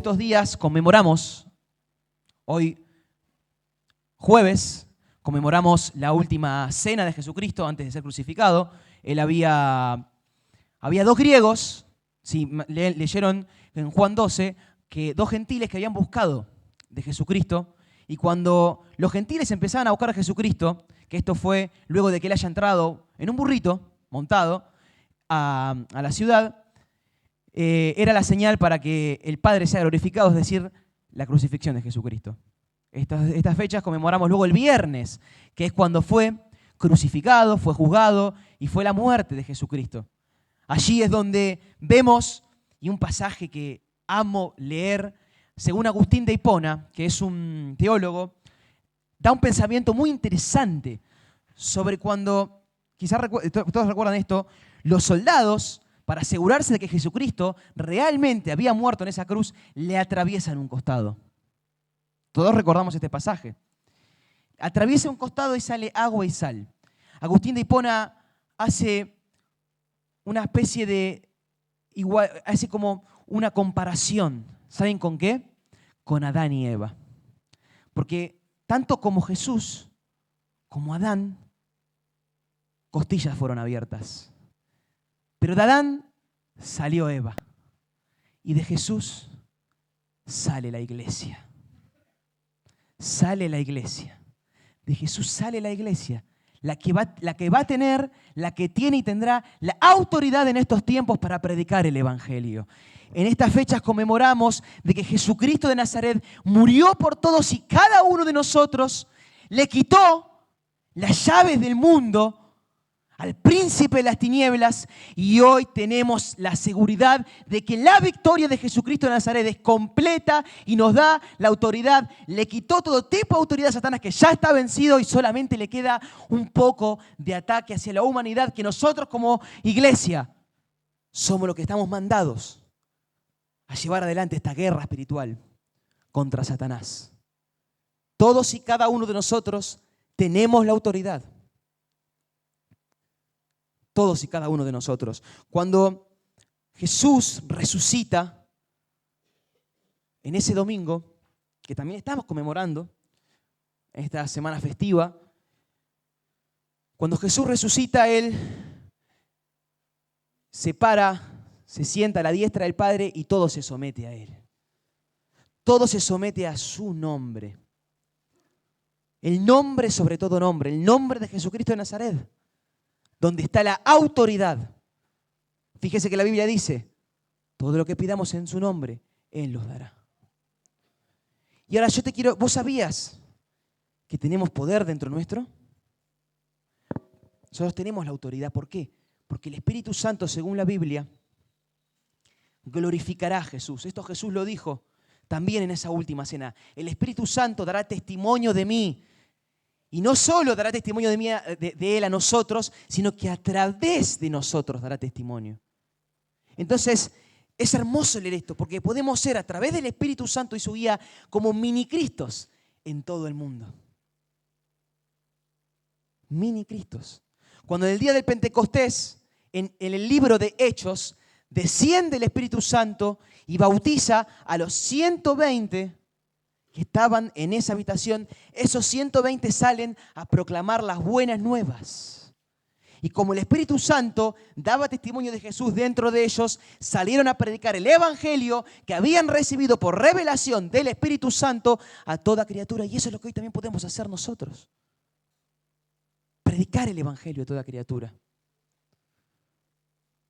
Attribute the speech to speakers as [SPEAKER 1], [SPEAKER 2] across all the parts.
[SPEAKER 1] estos días conmemoramos, hoy jueves, conmemoramos la última cena de Jesucristo antes de ser crucificado. Había dos griegos, sí, leyeron en Juan 12, que dos gentiles que habían buscado de Jesucristo, y cuando los gentiles empezaban a buscar a Jesucristo, que esto fue luego de que él haya entrado en un burrito montado a la ciudad, era la señal para que el Padre sea glorificado, es decir, la crucifixión de Jesucristo. Estas fechas conmemoramos luego el viernes, que es cuando fue crucificado, fue juzgado y fue la muerte de Jesucristo. Allí es donde vemos, y un pasaje que amo leer, según Agustín de Hipona, que es un teólogo, da un pensamiento muy interesante sobre cuando, quizás todos recuerdan esto, los soldados, para asegurarse de que Jesucristo realmente había muerto en esa cruz, le atraviesan un costado. Todos recordamos este pasaje. Atraviesa un costado y sale agua y sal. Agustín de Hipona hace una especie de, hace como una comparación. ¿Saben con qué? Con Adán y Eva. Porque tanto como Jesús, como Adán, costillas fueron abiertas. Pero de Adán salió Eva. Y de Jesús sale la iglesia. Sale la iglesia. De Jesús sale la iglesia. La que va a tener, la que tiene y tendrá la autoridad en estos tiempos para predicar el Evangelio. En estas fechas conmemoramos de que Jesucristo de Nazaret murió por todos y cada uno de nosotros, le quitó las llaves del mundo al príncipe de las tinieblas, y hoy tenemos la seguridad de que la victoria de Jesucristo de Nazaret es completa y nos da la autoridad. Le quitó todo tipo de autoridad a Satanás, que ya está vencido, y solamente le queda un poco de ataque hacia la humanidad, que nosotros como iglesia somos los que estamos mandados a llevar adelante esta guerra espiritual contra Satanás. Todos y cada uno de nosotros tenemos la autoridad. Todos y cada uno de nosotros. Cuando Jesús resucita, en ese domingo, que también estamos conmemorando, esta semana festiva, cuando Jesús resucita, Él se para, se sienta a la diestra del Padre y todo se somete a Él. Todo se somete a su nombre. El nombre sobre todo nombre, el nombre de Jesucristo de Nazaret, donde está la autoridad. Fíjese que la Biblia dice, todo lo que pidamos en su nombre, Él los dará. Y ahora yo te quiero, ¿vos sabías que tenemos poder dentro nuestro? Nosotros tenemos la autoridad. ¿Por qué? Porque el Espíritu Santo, según la Biblia, glorificará a Jesús. Esto Jesús lo dijo también en esa última cena. El Espíritu Santo dará testimonio de mí. Y no solo dará testimonio de Él a nosotros, sino que a través de nosotros dará testimonio. Entonces, es hermoso leer esto, porque podemos ser a través del Espíritu Santo y su guía como mini Cristos en todo el mundo. Mini Cristos. Cuando en el día del Pentecostés, en el libro de Hechos, desciende el Espíritu Santo y bautiza a los 120 que estaban en esa habitación, esos 120 salen a proclamar las buenas nuevas. Y como el Espíritu Santo daba testimonio de Jesús dentro de ellos, salieron a predicar el Evangelio que habían recibido por revelación del Espíritu Santo a toda criatura. Y eso es lo que hoy también podemos hacer nosotros. Predicar el Evangelio a toda criatura.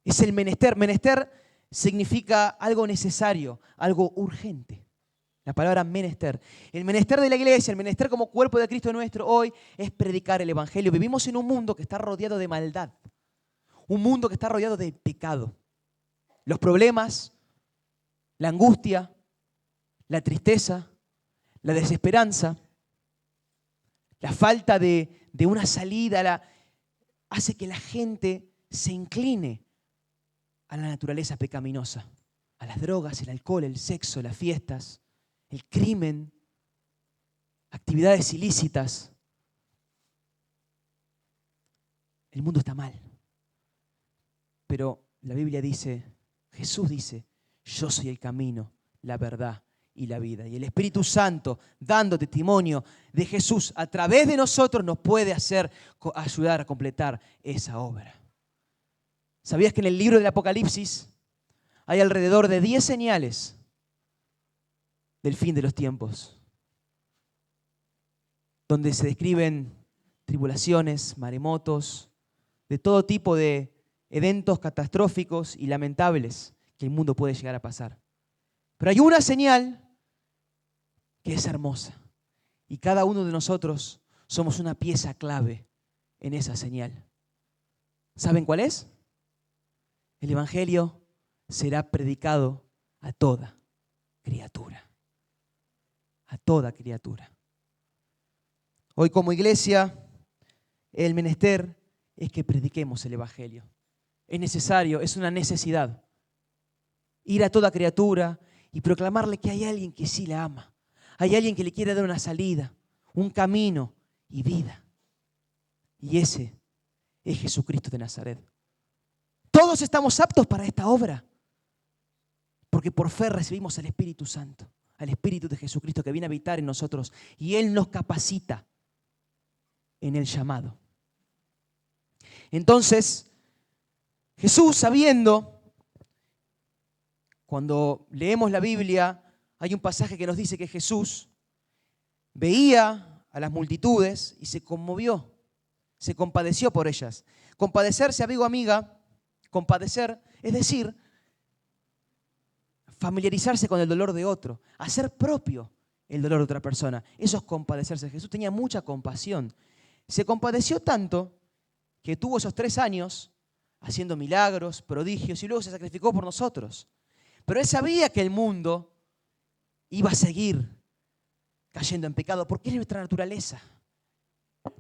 [SPEAKER 1] Es el menester. Menester significa algo necesario, algo urgente. La palabra menester. El menester de la iglesia, el menester como cuerpo de Cristo nuestro hoy es predicar el Evangelio. Vivimos en un mundo que está rodeado de maldad. Un mundo que está rodeado de pecado. Los problemas, la angustia, la tristeza, la desesperanza, la falta de una salida, hace que la gente se incline a la naturaleza pecaminosa, a las drogas, el alcohol, el sexo, las fiestas, el crimen, actividades ilícitas. El mundo está mal. Pero la Biblia dice, Jesús dice, yo soy el camino, la verdad y la vida. Y el Espíritu Santo, dando testimonio de Jesús a través de nosotros, nos puede ayudar a completar esa obra. ¿Sabías que en el libro del Apocalipsis hay alrededor de 10 señales del fin de los tiempos, donde se describen tribulaciones, maremotos, de todo tipo de eventos catastróficos y lamentables que el mundo puede llegar a pasar? Pero hay una señal que es hermosa, y cada uno de nosotros somos una pieza clave en esa señal. ¿Saben cuál es? El Evangelio será predicado a toda criatura. A toda criatura. Hoy como iglesia, el menester es que prediquemos el Evangelio. Es necesario, es una necesidad. Ir a toda criatura y proclamarle que hay alguien que sí la ama. Hay alguien que le quiere dar una salida, un camino y vida. Y ese es Jesucristo de Nazaret. Todos estamos aptos para esta obra, porque por fe recibimos al Espíritu Santo, al Espíritu de Jesucristo que viene a habitar en nosotros, y Él nos capacita en el llamado. Entonces, Jesús, sabiendo, cuando leemos la Biblia, hay un pasaje que nos dice que Jesús veía a las multitudes y se conmovió, se compadeció por ellas. Compadecerse, amigo, amiga, compadecer, es decir, familiarizarse con el dolor de otro, hacer propio el dolor de otra persona. Eso es compadecerse. Jesús tenía mucha compasión. Se compadeció tanto que tuvo esos 3 años haciendo milagros, prodigios, y luego se sacrificó por nosotros. Pero Él sabía que el mundo iba a seguir cayendo en pecado, porque es nuestra naturaleza.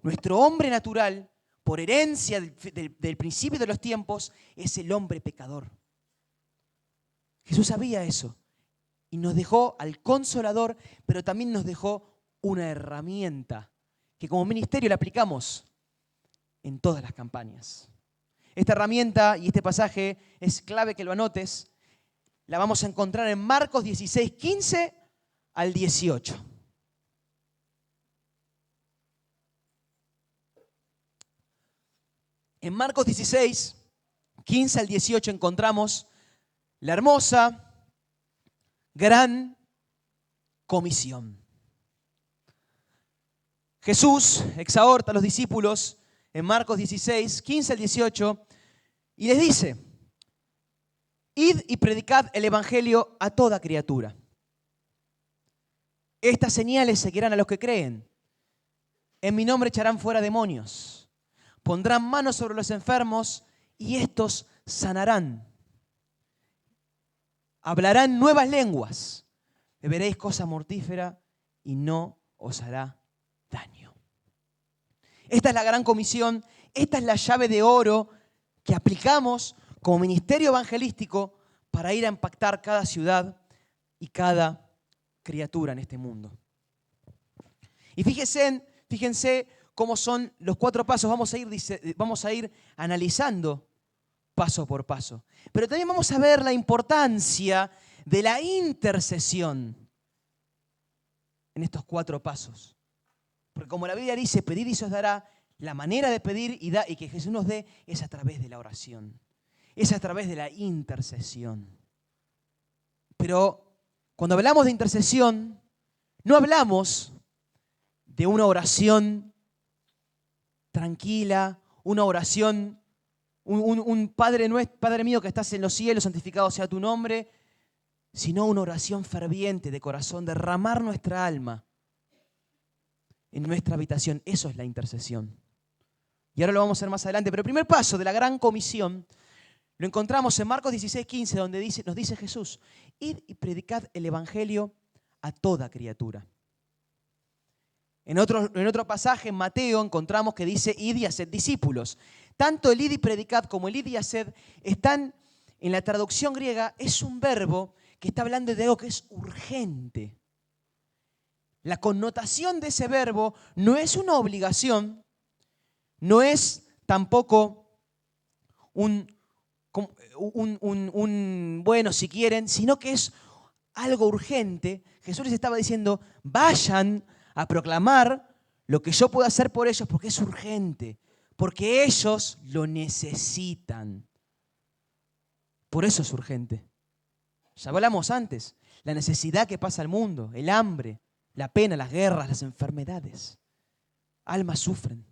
[SPEAKER 1] Nuestro hombre natural, por herencia del principio de los tiempos, es el hombre pecador. Jesús sabía eso y nos dejó al Consolador, pero también nos dejó una herramienta que como ministerio la aplicamos en todas las campañas. Esta herramienta y este pasaje es clave que lo anotes. La vamos a encontrar en Marcos 16, 15 al 18. En Marcos 16, 15 al 18 encontramos la hermosa, gran comisión. Jesús exhorta a los discípulos en Marcos 16, 15 al 18 y les dice: id y predicad el evangelio a toda criatura. Estas señales seguirán a los que creen. En mi nombre echarán fuera demonios. Pondrán manos sobre los enfermos y estos sanarán. Hablarán nuevas lenguas. Beberéis cosa mortífera y no os hará daño. Esta es la gran comisión. Esta es la llave de oro que aplicamos como ministerio evangelístico para ir a impactar cada ciudad y cada criatura en este mundo. Y fíjense cómo son los 4 pasos. Vamos a ir analizando paso por paso. Pero también vamos a ver la importancia de la intercesión en estos 4 pasos. Porque como la Biblia dice, pedid y se os dará, la manera de pedir y que Jesús nos dé es a través de la oración. Es a través de la intercesión. Pero cuando hablamos de intercesión, no hablamos de una oración tranquila, una oración, un Padre mío que estás en los cielos, santificado sea tu nombre, sino una oración ferviente de corazón, derramar nuestra alma en nuestra habitación. Eso es la intercesión. Y ahora lo vamos a hacer más adelante. Pero el primer paso de la gran comisión lo encontramos en Marcos 16, 15, donde nos dice Jesús: id y predicad el evangelio a toda criatura. En otro pasaje, en Mateo, encontramos que dice: id y haced discípulos. Tanto el id y predicad como el id y haced están en la traducción griega, es un verbo que está hablando de algo que es urgente. La connotación de ese verbo no es una obligación, no es tampoco un bueno, si quieren, sino que es algo urgente, Jesús les estaba diciendo, vayan a proclamar lo que yo puedo hacer por ellos porque es urgente, porque ellos lo necesitan. Por eso es urgente. Ya hablamos antes, la necesidad que pasa al mundo, el hambre, la pena, las guerras, las enfermedades. Almas sufren.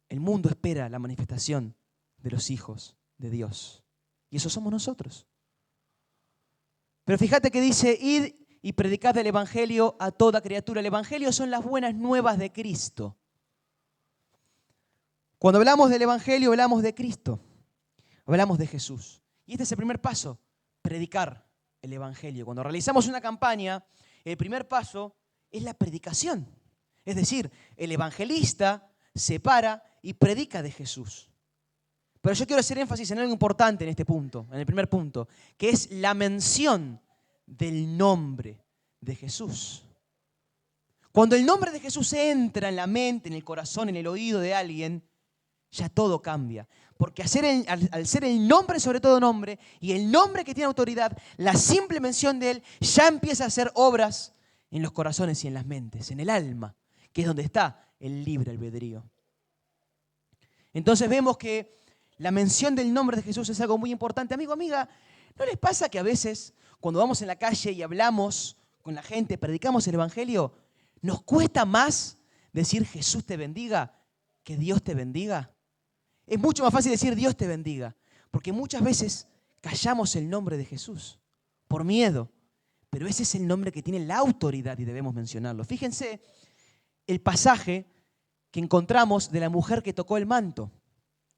[SPEAKER 1] El mundo espera la manifestación de los hijos de Dios. Y eso somos nosotros. Pero fíjate que dice, id y predicad el Evangelio a toda criatura. El Evangelio son las buenas nuevas de Cristo. Cuando hablamos del Evangelio, hablamos de Cristo. Hablamos de Jesús. Y este es el primer paso, predicar el Evangelio. Cuando realizamos una campaña, el primer paso es la predicación. Es decir, el evangelista se para y predica de Jesús. Pero yo quiero hacer énfasis en algo importante en este punto, en el primer punto, que es la mención del nombre de Jesús. Cuando el nombre de Jesús entra en la mente, en el corazón, en el oído de alguien, ya todo cambia. Porque al ser el nombre sobre todo nombre, y el nombre que tiene autoridad, la simple mención de él ya empieza a hacer obras en los corazones y en las mentes, en el alma, que es donde está el libre albedrío. Entonces vemos que la mención del nombre de Jesús es algo muy importante. Amigo, amiga, ¿no les pasa que a veces cuando vamos en la calle y hablamos con la gente, predicamos el Evangelio, nos cuesta más decir Jesús te bendiga que Dios te bendiga? Es mucho más fácil decir Dios te bendiga, porque muchas veces callamos el nombre de Jesús por miedo, pero ese es el nombre que tiene la autoridad y debemos mencionarlo. Fíjense el pasaje que encontramos de la mujer que tocó el manto.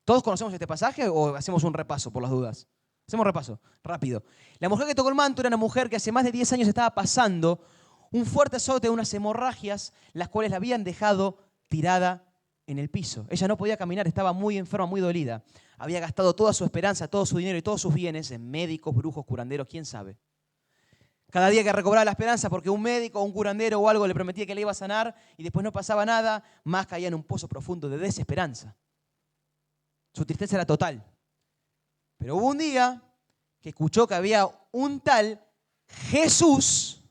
[SPEAKER 1] ¿Todos conocemos este pasaje o hacemos un repaso por las dudas? Hacemos un repaso, rápido. La mujer que tocó el manto era una mujer que hace más de 10 años estaba pasando un fuerte azote de unas hemorragias, las cuales la habían dejado tirada en el piso. Ella no podía caminar, estaba muy enferma, muy dolida. Había gastado toda su esperanza, todo su dinero y todos sus bienes en médicos, brujos, curanderos, quién sabe. Cada día que recobraba la esperanza porque un médico o un curandero o algo le prometía que le iba a sanar y después no pasaba nada, más caía en un pozo profundo de desesperanza. Su tristeza era total. Pero hubo un día que escuchó que había un tal Jesús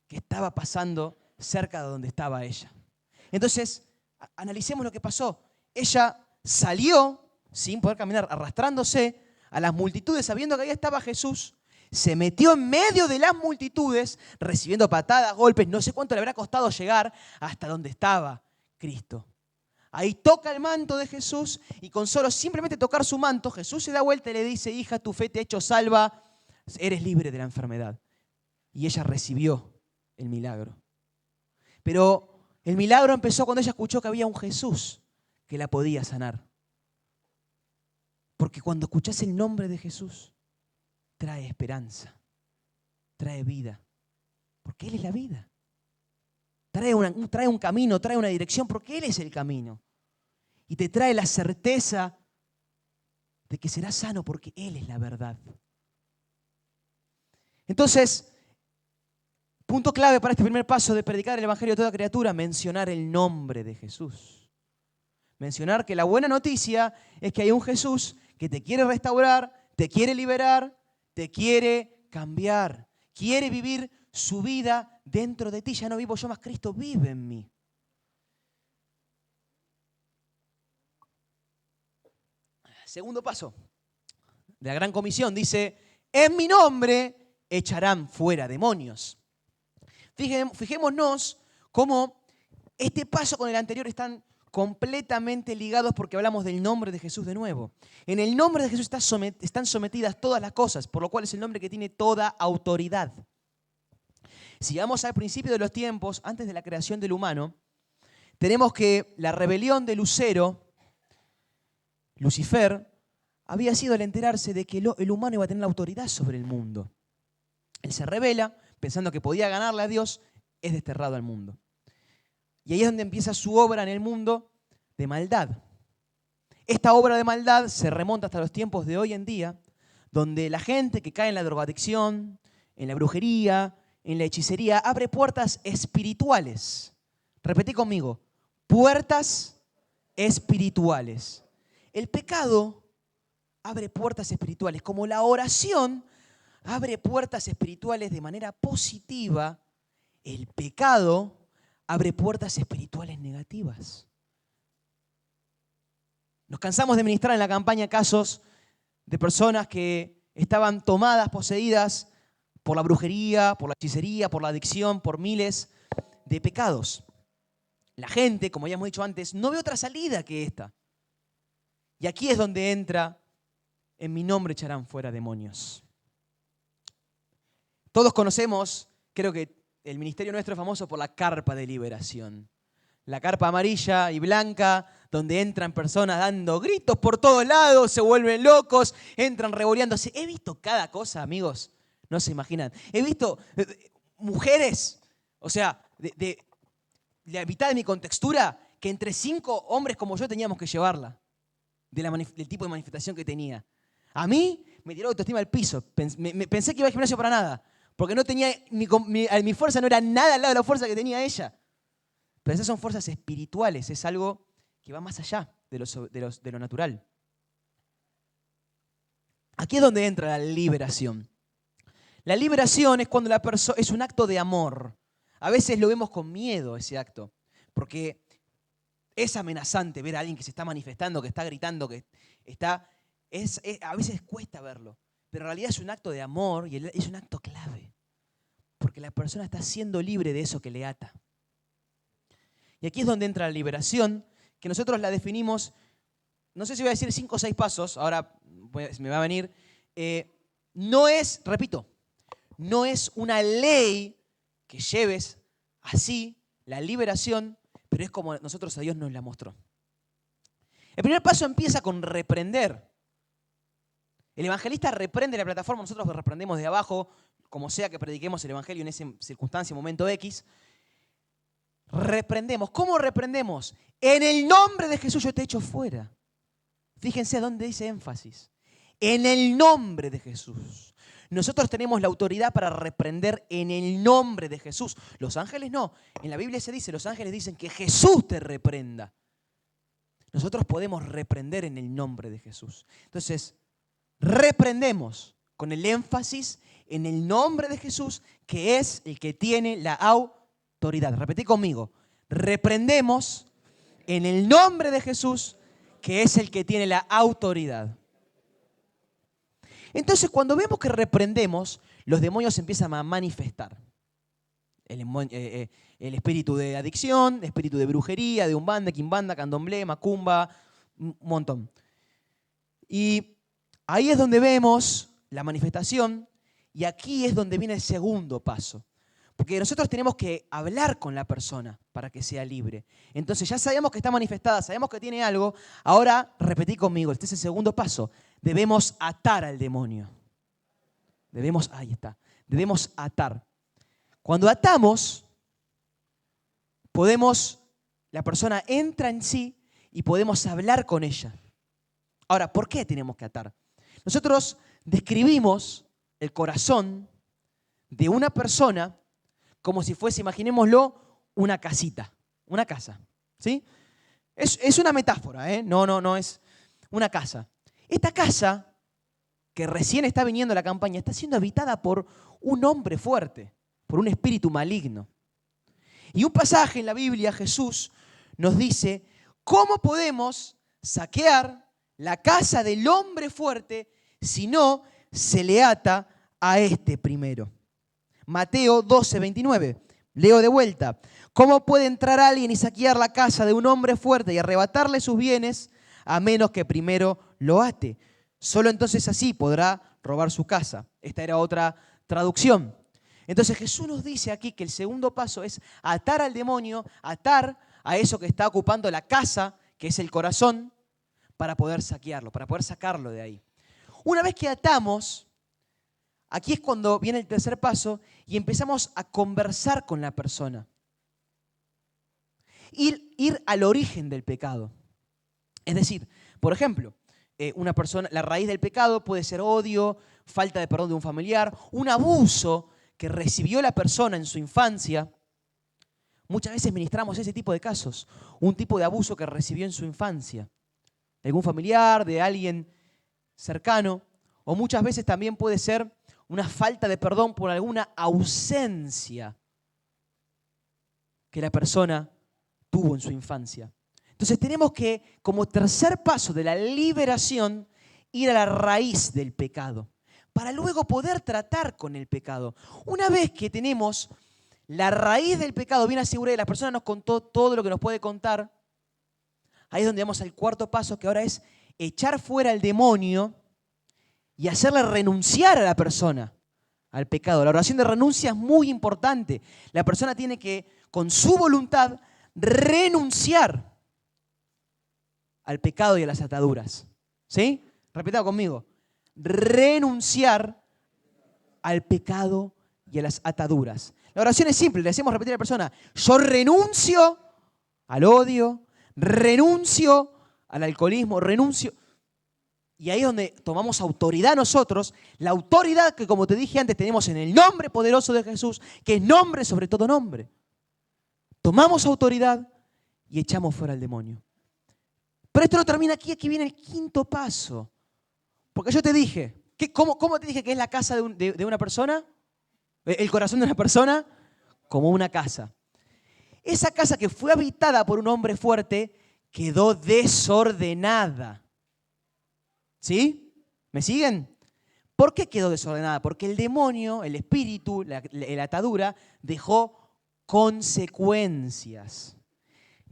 [SPEAKER 1] que estaba pasando cerca de donde estaba ella. Entonces, analicemos lo que pasó. Ella salió, sin poder caminar, arrastrándose a las multitudes, sabiendo que ahí estaba Jesús, se metió en medio de las multitudes, recibiendo patadas, golpes, no sé cuánto le habrá costado llegar hasta donde estaba Cristo. Ahí toca el manto de Jesús y con solo simplemente tocar su manto, Jesús se da vuelta y le dice, hija, tu fe te ha hecho salva, eres libre de la enfermedad. Y ella recibió el milagro. Pero el milagro empezó cuando ella escuchó que había un Jesús que la podía sanar. Porque cuando escuchás el nombre de Jesús, trae esperanza, trae vida, porque Él es la vida. Trae un camino, trae una dirección, porque Él es el camino. Y te trae la certeza de que serás sano, porque Él es la verdad. Entonces, punto clave para este primer paso de predicar el Evangelio a toda criatura, mencionar el nombre de Jesús. Mencionar que la buena noticia es que hay un Jesús que te quiere restaurar, te quiere liberar, te quiere cambiar, quiere vivir su vida dentro de ti. Ya no vivo yo más, Cristo vive en mí. Segundo paso de la Gran Comisión dice, en mi nombre echarán fuera demonios. Fijémonos cómo este paso con el anterior están completamente ligados porque hablamos del nombre de Jesús de nuevo. En el nombre de Jesús están sometidas todas las cosas, por lo cual es el nombre que tiene toda autoridad. Si vamos al principio de los tiempos, antes de la creación del humano, tenemos que la rebelión de Lucero, Lucifer, había sido al enterarse de que el humano iba a tener la autoridad sobre el mundo. Él se rebela, pensando que podía ganarle a Dios, es desterrado al mundo. Y ahí es donde empieza su obra en el mundo de maldad. Esta obra de maldad se remonta hasta los tiempos de hoy en día, donde la gente que cae en la drogadicción, en la brujería, en la hechicería, abre puertas espirituales. Repetí conmigo, puertas espirituales. El pecado abre puertas espirituales, como la oración abre puertas espirituales de manera positiva, el pecado abre puertas espirituales negativas. Nos cansamos de ministrar en la campaña casos de personas que estaban tomadas, poseídas por la brujería, por la hechicería, por la adicción, por miles de pecados. La gente, como ya hemos dicho antes, no ve otra salida que esta. Y aquí es donde entra, en mi nombre echarán fuera demonios. Todos conocemos, creo que el ministerio nuestro es famoso por la carpa de liberación. La carpa amarilla y blanca, donde entran personas dando gritos por todos lados, se vuelven locos, entran revoleándose. He visto cada cosa, amigos, no se imaginan. He visto mujeres, o sea, de la mitad de mi contextura, que entre 5 hombres como yo teníamos que llevarla, del tipo de manifestación que tenía. A mí me tiró autoestima al piso. Pensé que iba al gimnasio para nada, porque no tenía mi fuerza no era nada al lado de la fuerza que tenía ella. Pero esas son fuerzas espirituales, es algo que va más allá de lo natural. Aquí es donde entra la liberación. La liberación es cuando es un acto de amor. A veces lo vemos con miedo ese acto, porque es amenazante ver a alguien que se está manifestando, que está gritando, que está... a veces cuesta verlo, pero en realidad es un acto de amor y es un acto clave, porque la persona está siendo libre de eso que le ata. Y aquí es donde entra la liberación, que nosotros la definimos, no sé si voy a decir 5 o 6 pasos, ahora me va a venir. No es, repito, no es una ley que lleves así la liberación, pero es como nosotros a Dios nos la mostró. El primer paso empieza con reprender. El evangelista reprende la plataforma, nosotros reprendemos de abajo, como sea que prediquemos el evangelio en esa circunstancia, momento X. Reprendemos. ¿Cómo reprendemos? En el nombre de Jesús yo te echo fuera. Fíjense dónde dice énfasis. En el nombre de Jesús. Nosotros tenemos la autoridad para reprender en el nombre de Jesús. Los ángeles no. En la Biblia se dice, los ángeles dicen que Jesús te reprenda. Nosotros podemos reprender en el nombre de Jesús. Entonces, reprendemos con el énfasis en el nombre de Jesús, que es el que tiene la autoridad. Repetí conmigo. Reprendemos en el nombre de Jesús, que es el que tiene la autoridad. Entonces, cuando vemos que reprendemos, los demonios empiezan a manifestar. El espíritu de adicción, el espíritu de brujería, de umbanda, quimbanda, candomblé, macumba, un montón. Y ahí es donde vemos la manifestación y aquí es donde viene el segundo paso. Porque nosotros tenemos que hablar con la persona para que sea libre. Entonces ya sabemos que está manifestada, sabemos que tiene algo. Ahora repetí conmigo, este es el segundo paso. Debemos atar al demonio. Ahí está. Debemos atar. Cuando atamos, la persona entra en sí y podemos hablar con ella. Ahora, ¿por qué tenemos que atar? Nosotros describimos el corazón de una persona como si fuese, imaginémoslo, una casita, una casa, ¿sí? Es una metáfora, ¿eh? No es una casa. Esta casa, que recién está viniendo a la campaña, está siendo habitada por un hombre fuerte, por un espíritu maligno. Y un pasaje en la Biblia, Jesús nos dice, ¿cómo podemos saquear la casa del hombre fuerte si no se le ata a este primero? Mateo 12:29. Leo de vuelta. ¿Cómo puede entrar alguien y saquear la casa de un hombre fuerte y arrebatarle sus bienes a menos que primero lo ate? Solo entonces así podrá robar su casa. Esta era otra traducción. Entonces Jesús nos dice aquí que el segundo paso es atar al demonio, atar a eso que está ocupando la casa, que es el corazón, para poder saquearlo, para poder sacarlo de ahí. Una vez que atamos, aquí es cuando viene el tercer paso y empezamos a conversar con la persona. Ir al origen del pecado. Es decir, por ejemplo, la raíz del pecado puede ser odio, falta de perdón de un familiar, un abuso que recibió la persona en su infancia. Muchas veces ministramos ese tipo de casos, un tipo de abuso que recibió en su infancia, de algún familiar, de alguien cercano, o muchas veces también puede ser una falta de perdón por alguna ausencia que la persona tuvo en su infancia. Entonces tenemos que, como tercer paso de la liberación, ir a la raíz del pecado, para luego poder tratar con el pecado. Una vez que tenemos la raíz del pecado bien asegurada y la persona nos contó todo lo que nos puede contar, ahí es donde vamos al cuarto paso, que ahora es echar fuera al demonio y hacerle renunciar a la persona al pecado. La oración de renuncia es muy importante. La persona tiene que, con su voluntad, renunciar al pecado y a las ataduras. ¿Sí? Repitado conmigo. Renunciar al pecado y a las ataduras. La oración es simple, le hacemos repetir a la persona: yo renuncio al odio, renuncio al alcoholismo, renuncio. Y ahí es donde tomamos autoridad nosotros, la autoridad que, como te dije antes, tenemos en el nombre poderoso de Jesús, que es nombre sobre todo nombre. Tomamos autoridad y echamos fuera al demonio. Pero esto no termina aquí, aquí viene el quinto paso. Porque yo te dije, ¿cómo te dije que es la casa de una persona? ¿El corazón de una persona? Como una casa. Esa casa que fue habitada por un hombre fuerte quedó desordenada. ¿Sí? ¿Me siguen? ¿Por qué quedó desordenada? Porque el demonio, el espíritu, la atadura, dejó consecuencias.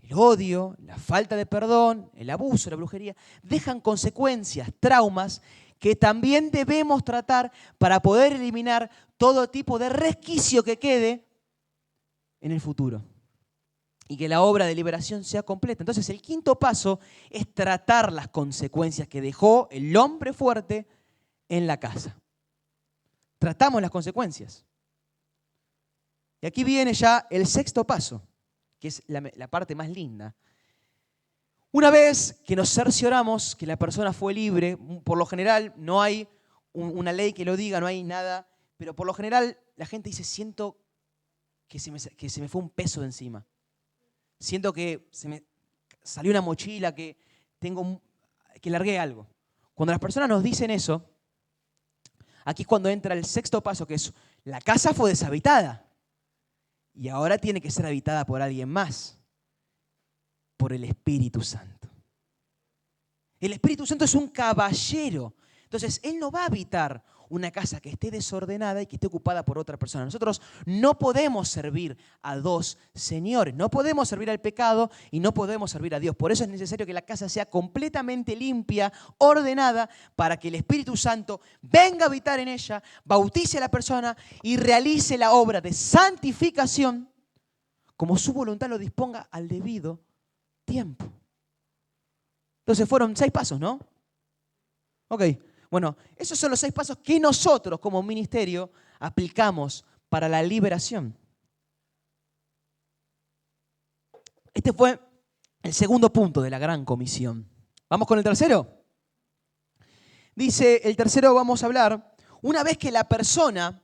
[SPEAKER 1] El odio, la falta de perdón, el abuso, la brujería, dejan consecuencias, traumas, que también debemos tratar para poder eliminar todo tipo de resquicio que quede en el futuro. Y que la obra de liberación sea completa. Entonces, el quinto paso es tratar las consecuencias que dejó el hombre fuerte en la casa. Tratamos las consecuencias. Y aquí viene ya el sexto paso, que es la parte más linda. Una vez que nos cercioramos que la persona fue libre, por lo general no hay una ley que lo diga, no hay nada, pero por lo general la gente dice: siento que se me fue un peso de encima. Siento que se me salió una mochila, que largué algo. Cuando las personas nos dicen eso, aquí es cuando entra el sexto paso, que es: la casa fue deshabitada y ahora tiene que ser habitada por alguien más, por el Espíritu Santo. El Espíritu Santo es un caballero. Entonces, Él no va a habitar una casa que esté desordenada y que esté ocupada por otra persona. Nosotros no podemos servir a dos señores. No podemos servir al pecado y no podemos servir a Dios. Por eso es necesario que la casa sea completamente limpia, ordenada, para que el Espíritu Santo venga a habitar en ella, bautice a la persona y realice la obra de santificación como su voluntad lo disponga al debido tiempo. Entonces fueron 6 pasos, ¿no? Ok. Bueno, esos son los 6 pasos que nosotros como ministerio aplicamos para la liberación. Este fue el segundo punto de la gran comisión. ¿Vamos con el tercero? Dice, el tercero vamos a hablar, una vez que la persona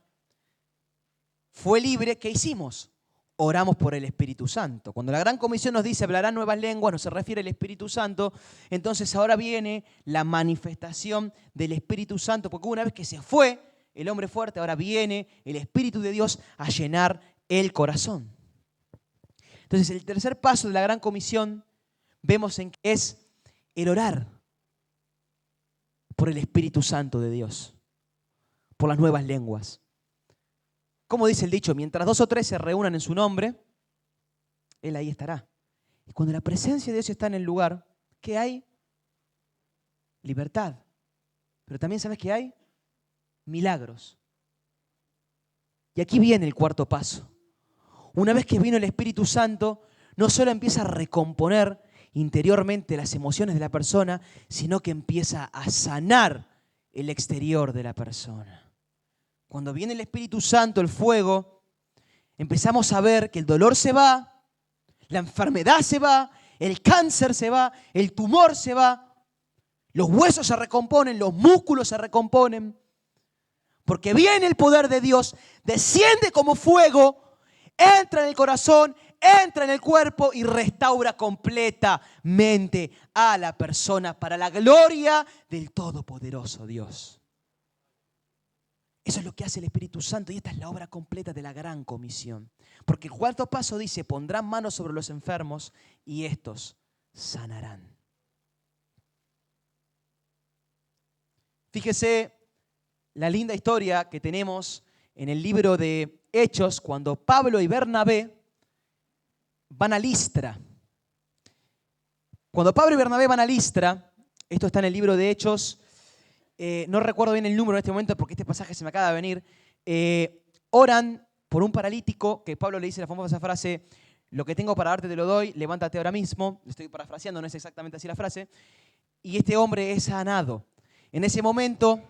[SPEAKER 1] fue libre, ¿qué hicimos? Oramos por el Espíritu Santo. Cuando la gran comisión nos dice hablarán nuevas lenguas, no se refiere al Espíritu Santo, entonces ahora viene la manifestación del Espíritu Santo, porque una vez que se fue el hombre fuerte, ahora viene el Espíritu de Dios a llenar el corazón. Entonces el tercer paso de la gran comisión vemos en que es el orar por el Espíritu Santo de Dios, por las nuevas lenguas. Como dice el dicho, mientras 2 o 3 se reúnan en su nombre, Él ahí estará. Y cuando la presencia de Dios está en el lugar, ¿qué hay? Libertad. Pero también, ¿sabes qué hay? Milagros. Y aquí viene el cuarto paso. Una vez que vino el Espíritu Santo, no solo empieza a recomponer interiormente las emociones de la persona, sino que empieza a sanar el exterior de la persona. Cuando viene el Espíritu Santo, el fuego, empezamos a ver que el dolor se va, la enfermedad se va, el cáncer se va, el tumor se va, los huesos se recomponen, los músculos se recomponen, porque viene el poder de Dios, desciende como fuego, entra en el corazón, entra en el cuerpo y restaura completamente a la persona para la gloria del Todopoderoso Dios. Eso es lo que hace el Espíritu Santo y esta es la obra completa de la gran comisión. Porque el cuarto paso dice, pondrán manos sobre los enfermos y estos sanarán. Fíjese la linda historia que tenemos en el libro de Hechos cuando Pablo y Bernabé van a Listra. Cuando Pablo y Bernabé van a Listra, esto está en el libro de Hechos, no recuerdo bien el número en este momento porque este pasaje se me acaba de venir, oran por un paralítico que Pablo le dice la famosa frase, lo que tengo para darte te lo doy, levántate ahora mismo, le estoy parafraseando, no es exactamente así la frase, y este hombre es sanado. En ese momento,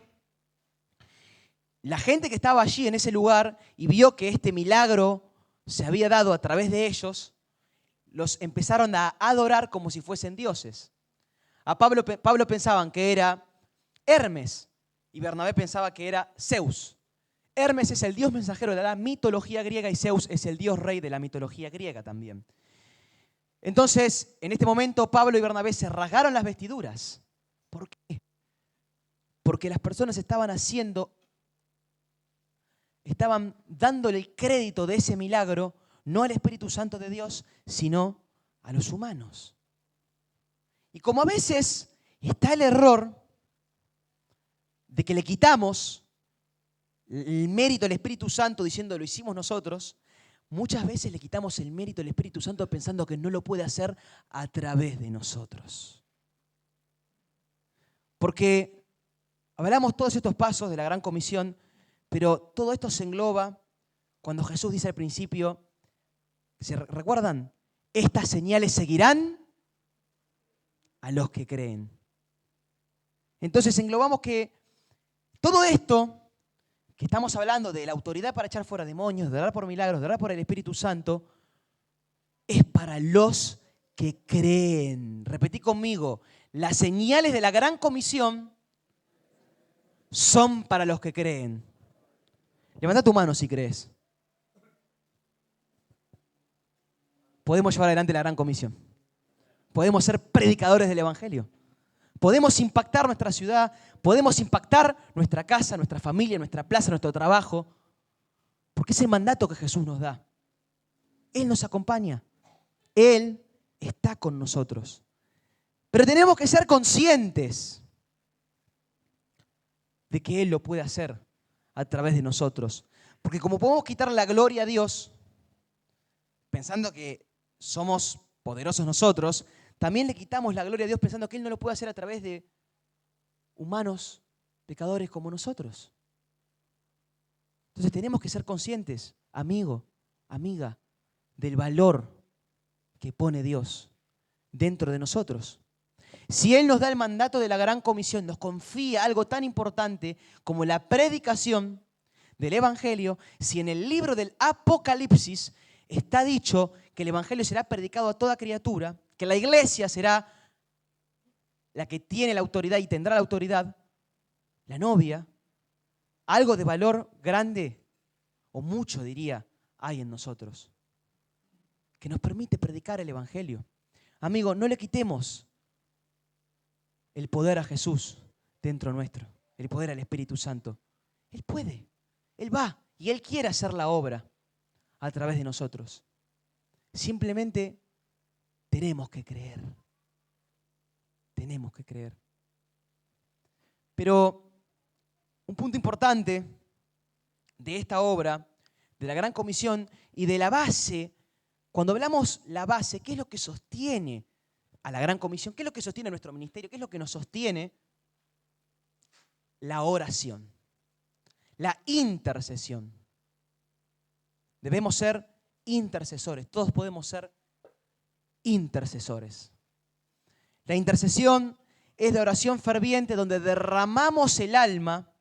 [SPEAKER 1] la gente que estaba allí en ese lugar y vio que este milagro se había dado a través de ellos, los empezaron a adorar como si fuesen dioses. A Pablo pensaban que era Hermes y Bernabé pensaba que era Zeus. Hermes es el dios mensajero de la mitología griega y Zeus es el dios rey de la mitología griega también. Entonces, en este momento, Pablo y Bernabé se rasgaron las vestiduras. ¿Por qué? Porque las personas estaban dándole el crédito de ese milagro no al Espíritu Santo de Dios, sino a los humanos. Y como a veces está el error de que le quitamos el mérito al Espíritu Santo diciendo lo hicimos nosotros, muchas veces le quitamos el mérito al Espíritu Santo pensando que no lo puede hacer a través de nosotros. Porque hablamos todos estos pasos de la Gran Comisión, pero todo esto se engloba cuando Jesús dice al principio, ¿se recuerdan? Estas señales seguirán a los que creen. Entonces englobamos que todo esto que estamos hablando de la autoridad para echar fuera demonios, de orar por milagros, de orar por el Espíritu Santo, es para los que creen. Repetí conmigo, las señales de la Gran Comisión son para los que creen. Levanta tu mano si crees. Podemos llevar adelante la Gran Comisión. Podemos ser predicadores del Evangelio. Podemos impactar nuestra ciudad, podemos impactar nuestra casa, nuestra familia, nuestra plaza, nuestro trabajo, porque es el mandato que Jesús nos da. Él nos acompaña, Él está con nosotros. Pero tenemos que ser conscientes de que Él lo puede hacer a través de nosotros. Porque como podemos quitar la gloria a Dios, pensando que somos poderosos nosotros, también le quitamos la gloria a Dios pensando que Él no lo puede hacer a través de humanos, pecadores como nosotros. Entonces tenemos que ser conscientes, amigo, amiga, del valor que pone Dios dentro de nosotros. Si Él nos da el mandato de la Gran Comisión, nos confía algo tan importante como la predicación del Evangelio, si en el libro del Apocalipsis está dicho que el Evangelio será predicado a toda criatura, que la iglesia será la que tiene la autoridad y tendrá la autoridad, la novia, algo de valor grande o mucho, diría, hay en nosotros, que nos permite predicar el Evangelio. Amigo, no le quitemos el poder a Jesús dentro nuestro, el poder al Espíritu Santo. Él puede, Él va y Él quiere hacer la obra a través de nosotros. Simplemente tenemos que creer. Tenemos que creer. Pero un punto importante de esta obra, de la Gran Comisión y de la base, cuando hablamos la base, ¿qué es lo que sostiene a la Gran Comisión? ¿Qué es lo que sostiene nuestro ministerio? ¿Qué es lo que nos sostiene? La oración, la intercesión. Debemos ser intercesores, todos podemos ser intercesores. La intercesión es la oración ferviente donde derramamos el alma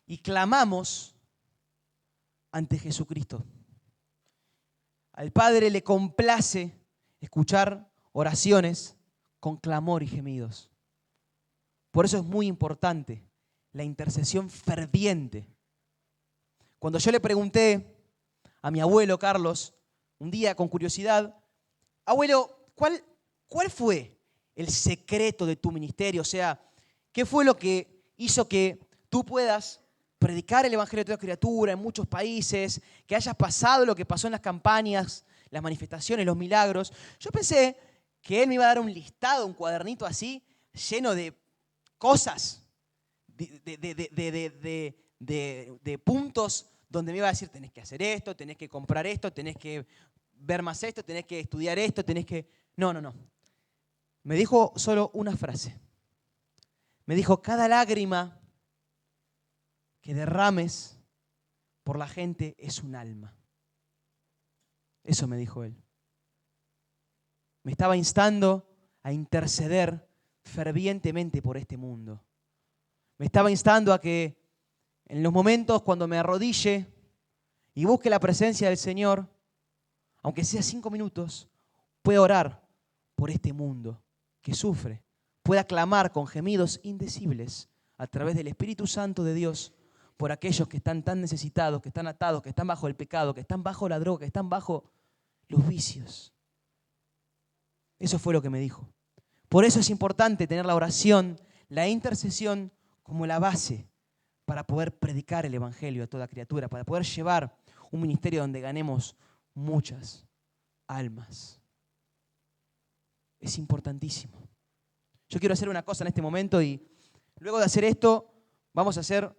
[SPEAKER 1] y clamamos ante Jesucristo. Al Padre le complace escuchar oraciones con clamor y gemidos. Por eso es muy importante la intercesión ferviente. Cuando yo le pregunté a mi abuelo Carlos, un día con curiosidad, abuelo, ¿cuál fue el secreto de tu ministerio? O sea, ¿qué fue lo que hizo que tú puedas predicar el evangelio a toda criatura en muchos países, que hayas pasado lo que pasó en las campañas, las manifestaciones, los milagros. Yo pensé que Él me iba a dar un listado, un cuadernito así, lleno de cosas, de puntos donde me iba a decir, tenés que hacer esto, tenés que comprar esto, tenés que ver más esto, tenés que estudiar esto, tenés que... No. Me dijo solo una frase. Me dijo, cada lágrima que derrames por la gente es un alma. Eso me dijo Él. Me estaba instando a interceder fervientemente por este mundo. Me estaba instando a que en los momentos cuando me arrodille y busque la presencia del Señor, aunque sea 5 minutos, pueda orar por este mundo que sufre, pueda clamar con gemidos indecibles a través del Espíritu Santo de Dios por aquellos que están tan necesitados, que están atados, que están bajo el pecado, que están bajo la droga, que están bajo los vicios. Eso fue lo que me dijo. Por eso es importante tener la oración, la intercesión como la base para poder predicar el evangelio a toda criatura, para poder llevar un ministerio donde ganemos muchas almas. Es importantísimo. Yo quiero hacer una cosa en este momento y luego de hacer esto vamos a hacer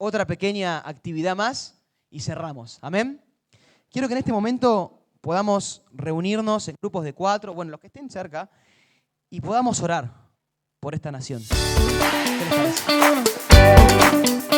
[SPEAKER 1] otra pequeña actividad más y cerramos. ¿Amén? Quiero que en este momento podamos reunirnos en grupos de 4, bueno, los que estén cerca, y podamos orar por esta nación. ¿Qué les parece?